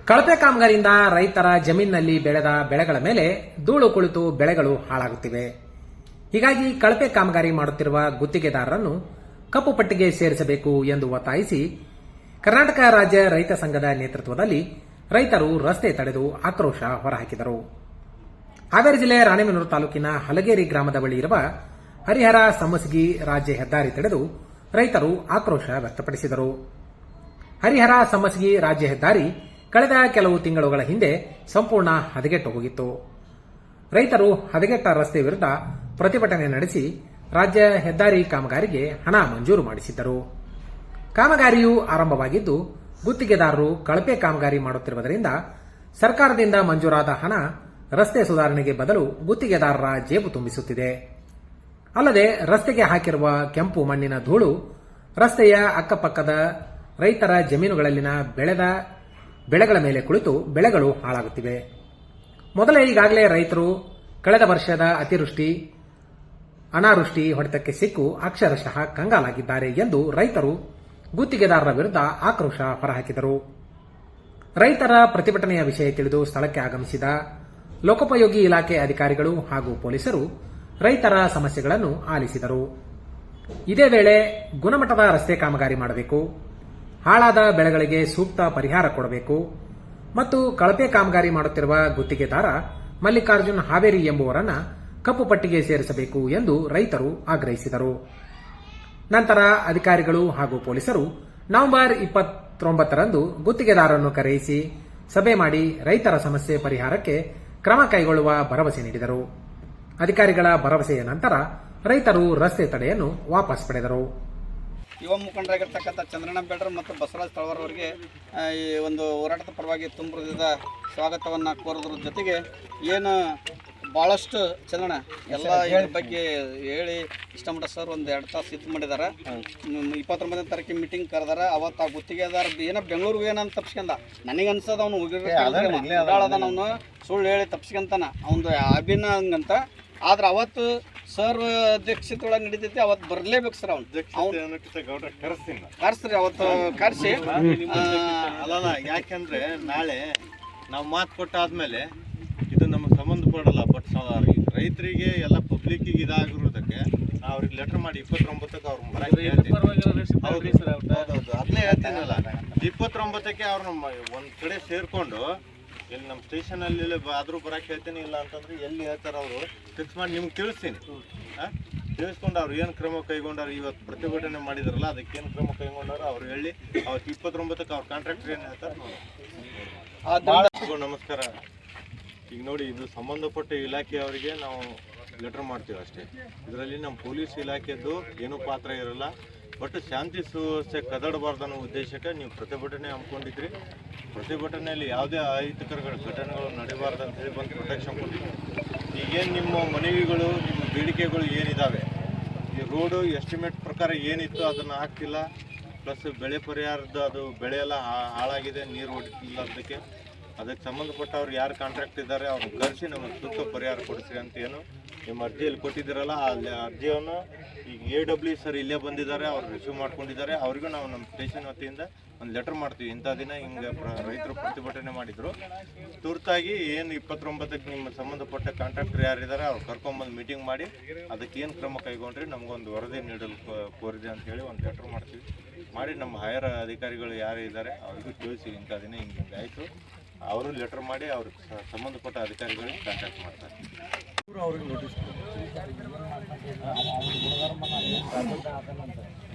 ಕಳಪೆ ಕಾಮಗಾರಿಯಿಂದ ರೈತರ ಜಮೀನಿನಲ್ಲಿ ಬೆಳೆದ ಬೆಳೆಗಳ ಮೇಲೆ ಧೂಳು ಕುಳಿತು ಬೆಳೆಗಳು ಹಾಳಾಗುತ್ತಿವೆ. ಹೀಗಾಗಿ ಕಳಪೆ ಕಾಮಗಾರಿ ಮಾಡುತ್ತಿರುವ ಗುತ್ತಿಗೆದಾರರನ್ನು ಕಪ್ಪು ಪಟ್ಟಿಗೆ ಸೇರಿಸಬೇಕು ಎಂದು ಒತ್ತಾಯಿಸಿ ಕರ್ನಾಟಕ ರಾಜ್ಯ ರೈತ ಸಂಘದ ನೇತೃತ್ವದಲ್ಲಿ ರೈತರು ರಸ್ತೆ ತಡೆದು ಆಕ್ರೋಶ ಹೊರಹಾಕಿದರು. ಹಾವೇರಿ ಜಿಲ್ಲೆ ರಾಣೆಬೆನ್ನೂರು ತಾಲೂಕಿನ ಹಲಗೇರಿ ಗ್ರಾಮದ ಬಳಿ ಇರುವ ಹರಿಹರ ಸಮ್ಮಸಗಿ ರಾಜ್ಯ ಹೆದ್ದಾರಿ ತಡೆದು ರೈತರು ಆಕ್ರೋಶ ವ್ಯಕ್ತಪಡಿಸಿದರು. ಹರಿಹರ ಸಮ್ಮಸಗಿ ರಾಜ್ಯ ಹೆದ್ದಾರಿ ಕಳೆದ ಕೆಲವು ತಿಂಗಳುಗಳ ಹಿಂದೆ ಸಂಪೂರ್ಣ ಹದಗೆಟ್ಟು ಹೋಗಿತ್ತು. ರೈತರು ಹದಗೆಟ್ಟ ರಸ್ತೆ ವಿರುದ್ಧ ಪ್ರತಿಭಟನೆ ನಡೆಸಿ ರಾಜ್ಯ ಹೆದ್ದಾರಿ ಕಾಮಗಾರಿಗೆ ಹಣ ಮಂಜೂರು ಮಾಡಿಸಿದ್ದರು. ಕಾಮಗಾರಿಯು ಆರಂಭವಾಗಿದ್ದು ಗುತ್ತಿಗೆದಾರರು ಕಳಪೆ ಕಾಮಗಾರಿ ಮಾಡುತ್ತಿರುವುದರಿಂದ ಸರ್ಕಾರದಿಂದ ಮಂಜೂರಾದ ಹಣ ರಸ್ತೆ ಸುಧಾರಣೆಗೆ ಬದಲು ಗುತ್ತಿಗೆದಾರರ ಜೇಬು ತುಂಬಿಸುತ್ತಿದೆ. ಅಲ್ಲದೆ ರಸ್ತೆಗೆ ಹಾಕಿರುವ ಕೆಂಪು ಮಣ್ಣಿನ ಧೂಳು ರಸ್ತೆಯ ಅಕ್ಕಪಕ್ಕದ ರೈತರ ಜಮೀನುಗಳಲ್ಲಿನ ಬೆಳೆಗಳ ಮೇಲೆ ಕುಳಿತು ಬೆಳೆಗಳು ಹಾಳಾಗುತ್ತಿವೆ. ಮೊದಲೇ ಈಗಾಗಲೇ ರೈತರು ಕಳೆದ ವರ್ಷದ ಅತಿವೃಷ್ಟಿ ಅನಾವೃಷ್ಟಿ ಹೊಡೆತಕ್ಕೆ ಸಿಕ್ಕು ಅಕ್ಷರಶಃ ಕಂಗಾಲಾಗಿದ್ದಾರೆ ಎಂದು ರೈತರು ಗುತ್ತಿಗೆದಾರರ ವಿರುದ್ಧ ಆಕ್ರೋಶ ಹೊರಹಾಕಿದರು. ರೈತರ ಪ್ರತಿಭಟನೆಯ ವಿಷಯ ತಿಳಿದು ಸ್ಥಳಕ್ಕೆ ಆಗಮಿಸಿದ ಲೋಕೋಪಯೋಗಿ ಇಲಾಖೆ ಅಧಿಕಾರಿಗಳು ಹಾಗೂ ಪೊಲೀಸರು ರೈತರ ಸಮಸ್ಯೆಗಳನ್ನು ಆಲಿಸಿದರು. ಇದೇ ವೇಳೆ ಗುಣಮಟ್ಟದ ರಸ್ತೆ ಕಾಮಗಾರಿ ಮಾಡಬೇಕು, ಹಾಳಾದ ಬೆಳೆಗಳಿಗೆ ಸೂಕ್ತ ಪರಿಹಾರ ಕೊಡಬೇಕು ಮತ್ತು ಕಳಪೆ ಕಾಮಗಾರಿ ಮಾಡುತ್ತಿರುವ ಗುತ್ತಿಗೆದಾರ ಮಲ್ಲಿಕಾರ್ಜುನ್ ಹಾವೇರಿ ಎಂಬುವರನ್ನ ಕಪ್ಪು ಪಟ್ಟಿಗೆ ಸೇರಿಸಬೇಕು ಎಂದು ರೈತರು ಆಗ್ರಹಿಸಿದರು. ನಂತರ ಅಧಿಕಾರಿಗಳು ಹಾಗೂ ಪೊಲೀಸರು ನವೆಂಬರ್ 29ರಂದು ಗುತ್ತಿಗೆದಾರರನ್ನು ಕರೆಯಿಸಿ ಸಭೆ ಮಾಡಿ ರೈತರ ಸಮಸ್ಯೆ ಪರಿಹಾರಕ್ಕೆ ಕ್ರಮ ಕೈಗೊಳ್ಳುವ ಭರವಸೆ ನೀಡಿದರು. ಅಧಿಕಾರಿಗಳ ಭರವಸೆಯ ನಂತರ ರೈತರು ರಸ್ತೆ ತಡೆಯನ್ನು ವಾಪಸ್ ಪಡೆದರು. ಯುವ ಮುಖಂಡರಾಗಿರ್ತಕ್ಕಂಥ ಚಂದ್ರಣ್ಣ ಬೇಡ್ರ ಮತ್ತು ಬಸವರಾಜ್ ತಳವಾರ್ ಅವರಿಗೆ ಈ ಒಂದು ಹೋರಾಟದ ಪರವಾಗಿ ತುಂಬ ಹೃದಯದ ಸ್ವಾಗತವನ್ನು ಕೋರೋದ್ರ ಜೊತೆಗೆ ಏನು ಭಾಳಷ್ಟು ಚಂದ್ರಣ್ಣ ಎಲ್ಲ ಇದ್ರ ಬಗ್ಗೆ ಹೇಳಿ ಇಷ್ಟಮಟ್ಟ ಸರ್ ಒಂದು 2 ತಾಸು ಇದು ಮಾಡಿದ್ದಾರೆ. 29ನೇ ತಾರೀಕಿಗೆ ಮೀಟಿಂಗ್ ಕರೆದಾರ. ಅವತ್ತು ಆ ಗುತ್ತಿಗೆದಾರ ಏನೋ ಬೆಂಗಳೂರಿಗೆ ಏನಂತ ತಪ್ಸ್ಕೊಂಡ ನನಗೆ ಅನ್ಸೋದು ಅವನು ಅವನು ಸುಳ್ಳು ಹೇಳಿ ತಪ್ಸ್ಕೊಂತಾನ ಅವನು ಅಭಿನಂಗಂತ. ಆದ್ರೆ ಅವತ್ತು ಸರ್ ಅಧ್ಯಕ್ಷತೆಯೊಳಗೆ ನಡೀತೈತಿ, ಅವತ್ತು ಬರಲೇಬೇಕು ಸರ್. ಕರ್ಸ್ರಿ ಅವತ್ತು ಕರ್ಸಿ ಅಲ್ಲ, ಯಾಕೆಂದ್ರೆ ನಾಳೆ ನಾವು ಮಾತು ಕೊಟ್ಟಾದ್ಮೇಲೆ ಇದು ನಮಗೆ ಸಂಬಂಧಪಡಲ್ಲ. ಬಟ್ ರೈತರಿಗೆ ಎಲ್ಲ ಪಬ್ಲಿಕ್ಕಿಗೆ ಇದಾಗಿರೋದಕ್ಕೆ ನಾವು ಅವ್ರಿಗೆ ಲೆಟರ್ ಮಾಡಿ 29ಕ್ಕೆ ಅವ್ರು ಬರಕ್ಕೆ ಅದನ್ನೇ ಹೇಳ್ತೀನಲ್ಲ. 29ಕ್ಕೆ ಅವ್ರನ್ನ ಒಂದು ಕಡೆ ಸೇರಿಕೊಂಡು ಇಲ್ಲಿ ನಮ್ಮ ಸ್ಟೇಷನಲ್ಲಿ ಆದರೂ ಬರೋಕ್ಕೆ ಹೇಳ್ತೀನಿ. ಇಲ್ಲ ಅಂತಂದ್ರೆ ಎಲ್ಲಿ ಹೇಳ್ತಾರೆ ಅವರು ಫಿಕ್ಸ್ ಮಾಡಿ ನಿಮ್ಗೆ ತಿಳಿಸ್ತೀನಿ. ತಿಳಿಸ್ಕೊಂಡು ಅವ್ರು ಏನು ಕ್ರಮ ಕೈಗೊಂಡಾರು, ಇವತ್ತು ಪ್ರತಿಭಟನೆ ಮಾಡಿದಾರಲ್ಲ ಅದಕ್ಕೇನು ಕ್ರಮ ಕೈಗೊಂಡಾರು ಅವ್ರು ಹೇಳಿ ಅವತ್ತು 29ಕ್ಕೆ ಅವ್ರ ಕಾಂಟ್ರಾಕ್ಟರ್ ಏನು ಹೇಳ್ತಾರೆ ನೋಡಿ. ನಮಸ್ಕಾರ. ಈಗ ನೋಡಿ, ಇದು ಸಂಬಂಧಪಟ್ಟ ಇಲಾಖೆಯವರಿಗೆ ನಾವು ಲೆಟರ್ ಮಾಡ್ತೀವಿ ಅಷ್ಟೇ. ಇದರಲ್ಲಿ ನಮ್ಮ ಪೊಲೀಸ್ ಇಲಾಖೆದ್ದು ಏನೂ ಪಾತ್ರ ಇರಲ್ಲ. ಬಟ್ ಶಾಂತಿ ಸುವ್ಯವಸ್ಥೆ ಕದಡಬಾರ್ದು ಅನ್ನೋ ಉದ್ದೇಶಕ್ಕೆ ನೀವು ಪ್ರತಿಭಟನೆ ಹಮ್ಮಿಕೊಂಡಿದ್ರಿ. ಪ್ರತಿಭಟನೆಯಲ್ಲಿ ಯಾವುದೇ ಅಹಿತಕರ ಘಟನೆಗಳು ನಡೆಯಬಾರ್ದು ಅಂತ ಹೇಳಿ ಬಂದು ಪ್ರೊಟೆಕ್ಷನ್ ಕೊಟ್ಟಿದ್ವಿ. ಈಗೇನು ನಿಮ್ಮ ಮನವಿಗಳು, ನಿಮ್ಮ ಬೇಡಿಕೆಗಳು ಏನಿದ್ದಾವೆ, ಈ ರೋಡು ಎಸ್ಟಿಮೇಟ್ ಪ್ರಕಾರ ಏನಿತ್ತು ಅದನ್ನು ಹಾಕ್ತಿಲ್ಲ. ಪ್ಲಸ್ ಬೆಳೆ ಪರಿಹಾರದ ಅದು ಬೆಳೆ ಎಲ್ಲ ಹಾಳಾಗಿದೆ, ನೀರು ಹೊಡಿತಿಲ್ಲ. ಅದಕ್ಕೆ ಸಂಬಂಧಪಟ್ಟವ್ರು ಯಾರು ಕಾಂಟ್ರಾಕ್ಟ್ ಇದ್ದಾರೆ ಅವ್ರನ್ನ ಕರೆಸಿ ನಮಗೆ ಸೂಕ್ತ ಪರಿಹಾರ ಕೊಡಿಸ್ರಿ ಅಂತ ಏನು ನಿಮ್ಮ ಅರ್ಜಿಯಲ್ಲಿ ಕೊಟ್ಟಿದ್ದೀರಲ್ಲ, ಅಲ್ಲಿ ಅರ್ಜಿಯನ್ನು ಈಗ AW ಸರ್ ಇಲ್ಲೇ ಬಂದಿದ್ದಾರೆ, ಅವ್ರು ರಿಸೀವ್ ಮಾಡ್ಕೊಂಡಿದ್ದಾರೆ. ಅವ್ರಿಗೂ ನಾವು ನಮ್ಮ ಸ್ಟೇಷನ್ ವತಿಯಿಂದ ಒಂದು ಲೆಟರ್ ಮಾಡ್ತೀವಿ. ಇಂಥ ದಿನ ಹಿಂಗೆ ರೈತರು ಪ್ರತಿಭಟನೆ ಮಾಡಿದರು. ತುರ್ತಾಗಿ ಏನು 29ಕ್ಕೆ ನಿಮ್ಮ ಸಂಬಂಧಪಟ್ಟ ಕಾಂಟ್ರಾಕ್ಟರ್ ಯಾರಿದ್ದಾರೆ ಅವ್ರು ಕರ್ಕೊಂಬಂದು ಮೀಟಿಂಗ್ ಮಾಡಿ ಅದಕ್ಕೆ ಏನು ಕ್ರಮ ಕೈಗೊಂಡ್ರಿ ನಮಗೊಂದು ವರದಿ ನೀಡಲು ಕೋರಿದೆ ಅಂತ ಹೇಳಿ ಒಂದು ಲೆಟರ್ ಮಾಡ್ತೀವಿ. ಮಾಡಿ ನಮ್ಮ ಹೈಯರ್ ಅಧಿಕಾರಿಗಳು ಯಾರು ಇದ್ದಾರೆ ಅವ್ರಿಗೂ ತಿಳಿಸಿ ಇಂಥ ದಿನ ಹಿಂಗೆ ಆಯಿತು. ಅವರು ಲೆಟರ್ ಮಾಡಿ ಅವ್ರಿಗೆ ಸಂಬಂಧಪಟ್ಟ ಅಧಿಕಾರಿಗಳಿಗೆ ಕಾಂಟ್ಯಾಕ್ಟ್ ಮಾಡ್ತಾರೆ. ಅವ್ರಿಗೆ ನೋಟಿಸ್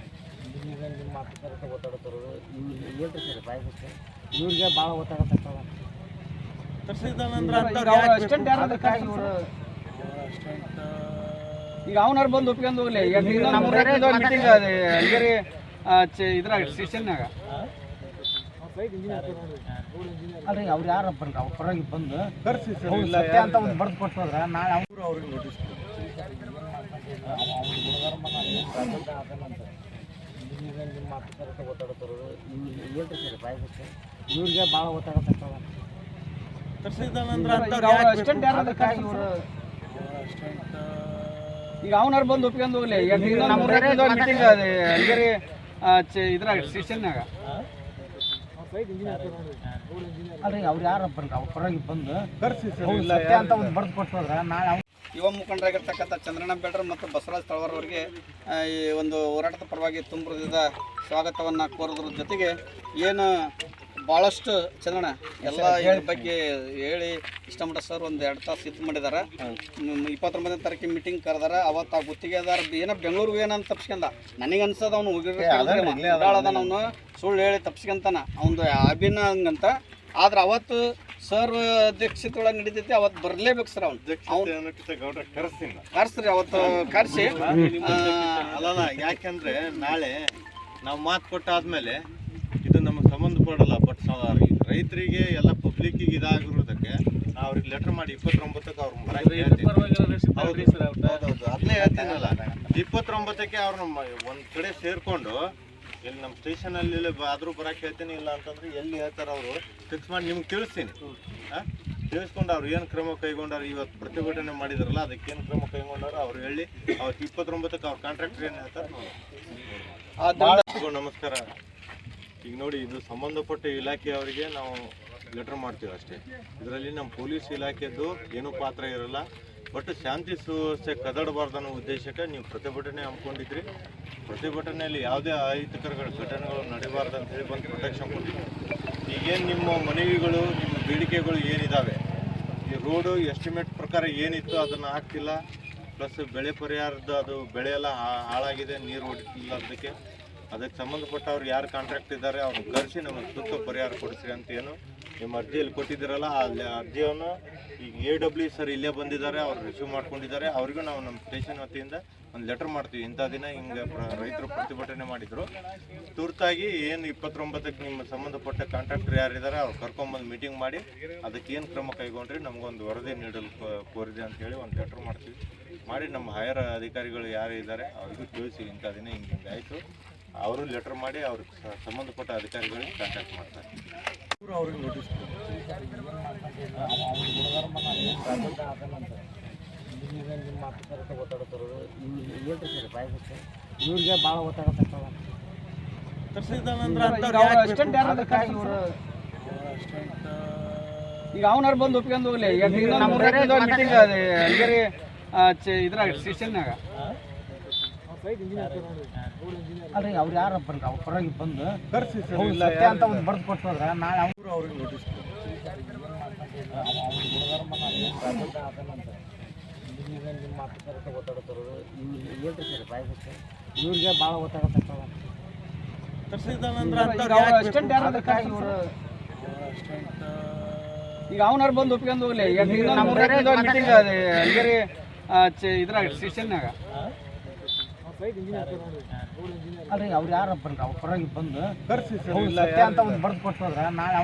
ಇವ್ರಿಗೆ ಭಾಳ ಒತ್ತಾಗತ್ತಂದ್ರೆ ಈಗ ಅವನಾರು ಬಂದು ಒಪ್ಕೊಂಡು ಹೋಗ್ಲಿ. ಮೀಟಿಂಗ್ ಇದ್ರಾಗ ಸ್ಟೇಷನ್ನಾಗ ಅಲ್ರಿ ಅವ್ರು ಯಾರು ಬನ್ರಿ ಅವ್ರ ಪರವಾಗಿ ಬಂದು ಸತ್ಯ ಅಂತ ಒಂದು ಬರೆದು ಕೊಟ್ಟೋದ್ರೆ ನಾಳೆ ಅವ್ರಿಗೆ ನೋಟಿಸ್ ಇವ್ರಿಗೆ ಭಾಳ ಒತ್ತಾಗತ್ತಂದ್ರೆ ಈಗ ಅವನಾರು ಬಂದು ಒಪ್ಕೊಂಡು ಹೋಗ್ಲಿ. ಮೀಟಿಂಗ್ ಇದ್ರಾಗ ಸ್ಟೇಷನ್ನಾಗ ಇಂಜಿನಿಯರ್ ಅಲ್ರಿ ಅವ್ರು ಯಾರಪ್ಪ ಅವ್ರ ಪರವಾಗಿ ಬಂದು ಹೌದು ಸತ್ಯ ಅಂತ ಒಂದು ಬರೆದು ಕೊಟ್ಟು ಹೋದ್ರೆ ನಾಳೆ ಯುವ ಮುಖಂಡರಾಗಿರ್ತಕ್ಕಂಥ ಚಂದ್ರಣ್ಣ ಬೆಳ್ರ ಮತ್ತು ಬಸವರಾಜ್ ತಳವಾರ್ ಅವರಿಗೆ ಈ ಒಂದು ಹೋರಾಟದ ಪರವಾಗಿ ತುಂಬ ಹೃದಯದ ಸ್ವಾಗತವನ್ನು ಕೋರೋದ್ರ ಜೊತೆಗೆ ಏನು ಭಾಳಷ್ಟು ಚಂದ್ರಣ್ಣ ಎಲ್ಲ ಇದ್ರ ಬಗ್ಗೆ ಹೇಳಿ ಇಷ್ಟಮಟ್ಟ ಸರ್ ಒಂದು 2 ತಾಸು ಇದು ಮಾಡಿದಾರೆ. 29ನೇ ತಾರೀಕಿಗೆ ಮೀಟಿಂಗ್ ಕರೆದಾರ. ಅವತ್ತು ಆ ಗುತ್ತಿಗೆದಾರ ಏನೋ ಬೆಂಗಳೂರಿಗೆ ಏನಂತ ತಪ್ಸ್ಕೊಂಡ ನನಗೆ ಅನ್ಸದ ಅವ್ನು ಹೋಗಿರೋದಾಳದ ಅವನು ಸುಳ್ಳು ಹೇಳಿ ತಪ್ಸ್ಕೊಂತಾನ ಅವನು ಅಭಿನಂಗಂತ. ಆದ್ರೆ ಅವತ್ತು ಸರ್ ಅಧ್ಯಕ್ಷತೆಯೊಳಗೆ ನಡೀತೈತಿ, ಅವತ್ತು ಬರಲೇಬೇಕು ಸರ್. ಅವ್ನು ಕರ್ಸ್ರಿ, ಅವತ್ತು ಕರ್ಸಿ ಅಲ್ಲಲ್ಲ, ಯಾಕೆಂದ್ರೆ ನಾಳೆ ನಾವು ಮಾತು ಕೊಟ್ಟಾದ್ಮೇಲೆ ಇದು ನಮಗೆ ಸಂಬಂಧಪಡಲ್ಲ. ಬಟ್ ರೈತರಿಗೆ ಎಲ್ಲ ಪಬ್ಲಿಕ್ಕಿಗೆ ಇದಾಗಿರೋದಕ್ಕೆ ನಾವು ಅವ್ರಿಗೆ ಲೆಟರ್ ಮಾಡಿ 29ಕ್ಕೆ ಅವ್ರ ಅದನ್ನೇ ಹೇಳ್ತೀನಲ್ಲ. 29ಕ್ಕೆ ಅವ್ರನ್ನ ಒಂದು ಕಡೆ ಸೇರಿಕೊಂಡು ಇಲ್ಲಿ ನಮ್ಮ ಸ್ಟೇಷನಲ್ಲಿ ಆದರೂ ಬರೋಕ್ಕೆ ಹೇಳ್ತೀನಿ. ಇಲ್ಲ ಅಂತಂದ್ರೆ ಎಲ್ಲಿ ಹೇಳ್ತಾರೆ ಅವರು ಫಿಕ್ಸ್ ಮಾಡಿ ನಿಮ್ಗೆ ತಿಳಿಸ್ತೀನಿ. ತಿಳಿಸ್ಕೊಂಡು ಅವ್ರು ಏನು ಕ್ರಮ ಕೈಗೊಂಡಾರು, ಇವತ್ತು ಪ್ರತಿಭಟನೆ ಮಾಡಿದಾರಲ್ಲ ಅದಕ್ಕೇನು ಕ್ರಮ ಕೈಗೊಂಡಾರು ಅವ್ರು ಹೇಳಿ ಅವತ್ತು 29ಕ್ಕೆ ಅವ್ರ ಕಾಂಟ್ರಾಕ್ಟರ್ ಏನು ಹೇಳ್ತಾರೆ ನೋಡಿ. ನಮಸ್ಕಾರ. ಈಗ ನೋಡಿ, ಇದು ಸಂಬಂಧಪಟ್ಟ ಇಲಾಖೆಯವರಿಗೆ ನಾವು ಲೆಟರ್ ಮಾಡ್ತೀವಿ ಅಷ್ಟೇ. ಇದರಲ್ಲಿ ನಮ್ಮ ಪೊಲೀಸ್ ಇಲಾಖೆದ್ದು ಏನೂ ಪಾತ್ರ ಇರಲ್ಲ. ಬಟ್ ಶಾಂತಿ ಸುವ್ಯವಸ್ಥೆ ಕದಡಬಾರ್ದು ಅನ್ನೋ ಉದ್ದೇಶಕ್ಕೆ ನೀವು ಪ್ರತಿಭಟನೆ ಹಮ್ಮಿಕೊಂಡಿದ್ರಿ. ಪ್ರತಿಭಟನೆಯಲ್ಲಿ ಯಾವುದೇ ಅಹಿತಕರ ಘಟನೆಗಳು ನಡೀಬಾರ್ದು ಅಂತ ಹೇಳಿ ಬಂದು ಪ್ರೊಟೆಕ್ಷನ್ ಕೊಟ್ಟಿದ್ದೀವಿ. ಈಗೇನು ನಿಮ್ಮ ಮನವಿಗಳು, ನಿಮ್ಮ ಬೇಡಿಕೆಗಳು ಏನಿದ್ದಾವೆ, ಈ ರೋಡು ಎಸ್ಟಿಮೇಟ್ ಪ್ರಕಾರ ಏನಿತ್ತು ಅದನ್ನು ಹಾಕ್ತಿಲ್ಲ. ಪ್ಲಸ್ ಬೆಳೆ ಪರಿಹಾರದ ಅದು ಬೆಳೆ ಎಲ್ಲ ಹಾಳಾಗಿದೆ, ನೀರು ಹೊಡಿತಿಲ್ಲ. ಅದಕ್ಕೆ ಸಂಬಂಧಪಟ್ಟವ್ರು ಯಾರು ಕಾಂಟ್ರಾಕ್ಟ್ ಇದ್ದಾರೆ ಅವ್ರನ್ನ ಕರೆಸಿ ನಮಗೆ ಸೂಕ್ತ ಪರಿಹಾರ ಕೊಡಿಸ್ರಿ ಅಂತ ಏನು ನಿಮ್ಮ ಅರ್ಜಿಯಲ್ಲಿ ಕೊಟ್ಟಿದ್ದೀರಲ್ಲ, ಅಲ್ಲಿ ಅರ್ಜಿಯನ್ನು ಈಗ AW ಸರ್ ಇಲ್ಲೇ ಬಂದಿದ್ದಾರೆ, ಅವ್ರು ರಿಸೀವ್ ಮಾಡ್ಕೊಂಡಿದ್ದಾರೆ. ಅವ್ರಿಗೂ ನಾವು ನಮ್ಮ ಸ್ಟೇಷನ್ ವತಿಯಿಂದ ಒಂದು ಲೆಟರ್ ಮಾಡ್ತೀವಿ. ಇಂಥ ದಿನ ಹಿಂಗೆ ರೈತರು ಪ್ರತಿಭಟನೆ ಮಾಡಿದರು, ತುರ್ತಾಗಿ ಏನು 29ಕ್ಕೆ ನಿಮ್ಮ ಸಂಬಂಧಪಟ್ಟ ಕಾಂಟ್ರಾಕ್ಟರ್ ಯಾರಿದ್ದಾರೆ ಅವ್ರು ಕರ್ಕೊಂಬಂದು ಮೀಟಿಂಗ್ ಮಾಡಿ ಅದಕ್ಕೆ ಏನು ಕ್ರಮ ಕೈಗೊಂಡ್ರಿ ನಮಗೊಂದು ವರದಿ ನೀಡಲು ಕೋರಿದೆ ಅಂತೇಳಿ ಒಂದು ಲೆಟರ್ ಮಾಡ್ತೀವಿ. ಮಾಡಿ ನಮ್ಮ ಹೈಯರ್ ಅಧಿಕಾರಿಗಳು ಯಾರು ಇದ್ದಾರೆ ಅವ್ರಿಗೂ ತಿಳಿಸಿ ಇಂಥ ದಿನ ಹಿಂಗೆ ಆಯಿತು. ಅವರು ಲೆಟರ್ ಮಾಡಿ ಅವ್ರಿಗೆ ಸಂಬಂಧಪಟ್ಟ ಅಧಿಕಾರಿಗಳಿಗೆ ಕಾಂಟ್ಯಾಕ್ಟ್ ಮಾಡ್ತಾರೆ. ಅವ್ರಿಗೆ ನೋಟಿಸ್ ಇವ್ರಿಗೆ ಭಾಳ ಒತ್ತಾಡ್ತಾರೆ. ಈಗ ಅವನಾರು ಬಂದು ಒಪ್ಕೊಂಡು ಹೋಗ್ಲಿ. ಮೀಟಿಂಗ್ ಇದ್ರಾಗ ಸ್ಟೇಷನ್ನಾಗ ಅಲ್ರಿ ಅವ್ರು ಯಾರಪ್ಪ ಅವ್ರ ಪರವಾಗಿ ಬಂದು ಹೌದು ಸತ್ಯ ಅಂತ ಒಂದು ಬರೆದು ಕೊಟ್ಟು ಹೋದ್ರೆ ನಾಳೆ ಅವ್ರಿಗೆ ನೋಟಿಸ್ ಇವ್ರಿಗೆ ಭಾಳ ಒತ್ತಾಡ್ತಾರೆ. ಈಗ ಅವನಾರು ಬಂದು ಒಪ್ಕೊಂಡು ಹೋಗ್ಲಿ. ಮೀಟಿಂಗ್ ಇದ್ರಾಗ ಸ್ಟೇಷನ್ನಾಗ ಅಲ್ರಿ ಅವ್ರು ಯಾರಪ್ಪ ಅವ್ರ ಪರವಾಗಿ ಬಂದು ಹೌದು ಸತ್ಯ ಅಂತ ಒಂದು ಬರೆದು ಕೊಟ್ಟು ಹೋದ್ರೆ ನಾಳೆ